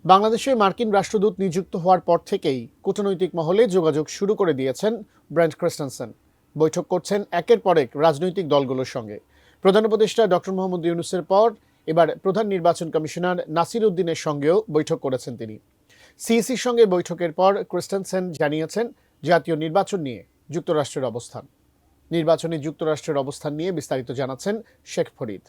বাংলাদেশে মার্কিন রাষ্ট্রদূত নিযুক্ত হওয়ার পর থেকেই কূটনৈতিক মহলে যোগাযোগ শুরু করে দিয়েছেন ব্রেন্ট ক্রিস্টেনসেন। বৈঠক করছেন একের পর এক রাজনৈতিক দলগুলোর সঙ্গে। প্রধান উপদেষ্টা ডক্টর মোহাম্মদ ইউনূসের পর এবার প্রধান নির্বাচন কমিশনার নাসির উদ্দিনের সঙ্গেও বৈঠক করেছেন তিনি। সিইসির সঙ্গে বৈঠকের পর ক্রিস্টেনসেন জানিয়েছেন জাতীয় নির্বাচন নিয়ে যুক্তরাষ্ট্রের অবস্থান। নির্বাচনে যুক্তরাষ্ট্রের অবস্থান নিয়ে বিস্তারিত জানাচ্ছেন শেখ ফরিদ।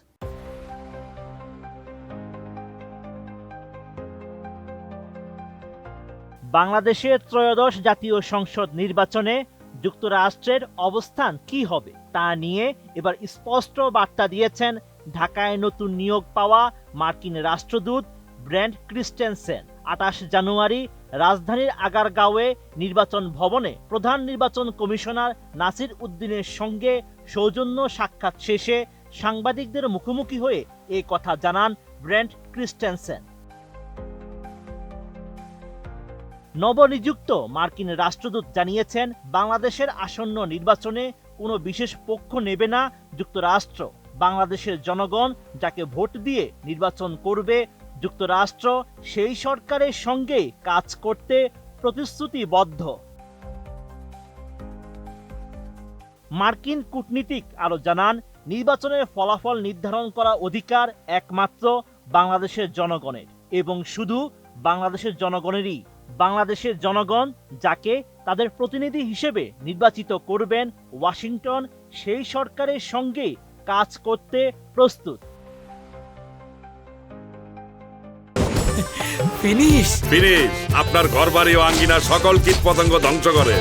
বাংলাদেশের ত্রয়োদশ জাতীয় সংসদ নির্বাচনে যুক্তরাষ্ট্রের অবস্থান কি হবে তা নিয়ে এবার স্পষ্ট বার্তা দিয়েছেন ঢাকায় নতুন নিয়োগ পাওয়া মার্কিন রাষ্ট্রদূত ব্রেন্ট ক্রিস্টেনসেন। ২৮ জানুয়ারি রাজধানীর আগারগাঁওয়ে নির্বাচন ভবনে প্রধান নির্বাচন কমিশনার নাসির উদ্দিনের সঙ্গে সৌজন্য সাক্ষাৎ শেষে সাংবাদিকদের মুখোমুখি হয়ে এ কথা জানান ব্রেন্ট ক্রিস্টেনসেন। নবনিযুক্ত মার্কিন রাষ্ট্রদূত জানিয়েছেন, বাংলাদেশের আসন্ন নির্বাচনে কোনো বিশেষ পক্ষ নেবে না যুক্তরাষ্ট্র। বাংলাদেশের জনগণ যাকে ভোট দিয়ে নির্বাচন করবে, যুক্তরাষ্ট্র সেই সরকারের সঙ্গেই কাজ করতে প্রতিশ্রুতিবদ্ধ। মার্কিন কূটনীতিক আরও জানান, নির্বাচনের ফলাফল নির্ধারণ করার অধিকার একমাত্র বাংলাদেশের জনগণের এবং শুধু বাংলাদেশের জনগণেরই। বাংলাদেশের জনগণ যাকে তাদের প্রতিনিধি হিসেবে নির্বাচিত করবেন, ওয়াশিংটন সেই সরকারের সঙ্গেই কাজ করতে প্রস্তুত। ফিনিশ আপনার ঘরবাড়ি ও আঙ্গিনার সকল কীটপতঙ্গ ধ্বংস করে।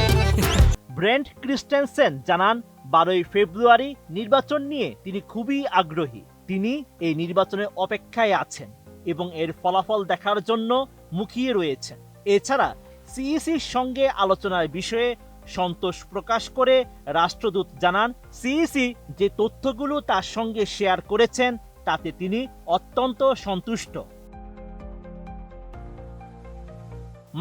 ব্রেন্ট ক্রিস্টেনসেন জানান, 12ই ফেব্রুয়ারি নির্বাচন নিয়ে তিনি খুবই আগ্রহী। তিনি এই নির্বাচনের অপেক্ষায় আছেন এবং এর ফলাফল দেখার জন্য মুখিয়ে রয়েছেন। এছাড়া সিইসির সঙ্গে আলোচনার বিষয়ে সন্তোষ প্রকাশ করে রাষ্ট্রদূত জানান, সিইসি যে তথ্যগুলো তার সঙ্গে শেয়ার করেছেন তাতে তিনি অত্যন্ত সন্তুষ্ট।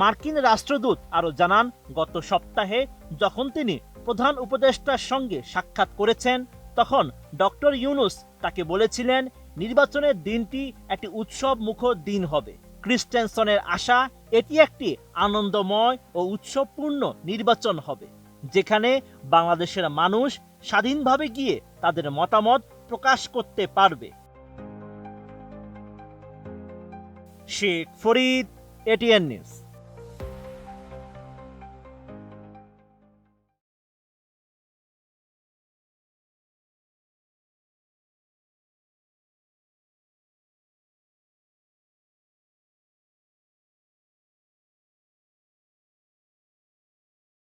মার্কিন রাষ্ট্রদূত আরও জানান, গত সপ্তাহে যখন তিনি প্রধান উপদেষ্টার সঙ্গে সাক্ষাৎ করেছেন, তখন ডক্টর ইউনূস তাকে বলেছিলেন নির্বাচনের দিনটি একটি উৎসব মুখর দিন হবে। ক্রিস্টেনসনের আশা, এটি একটি আনন্দময় ও উৎসবপূর্ণ নির্বাচন হবে, যেখানে বাংলাদেশের মানুষ স্বাধীনভাবে গিয়ে তাদের মতামত প্রকাশ করতে পারবে। Sheikh Farid, ATN news.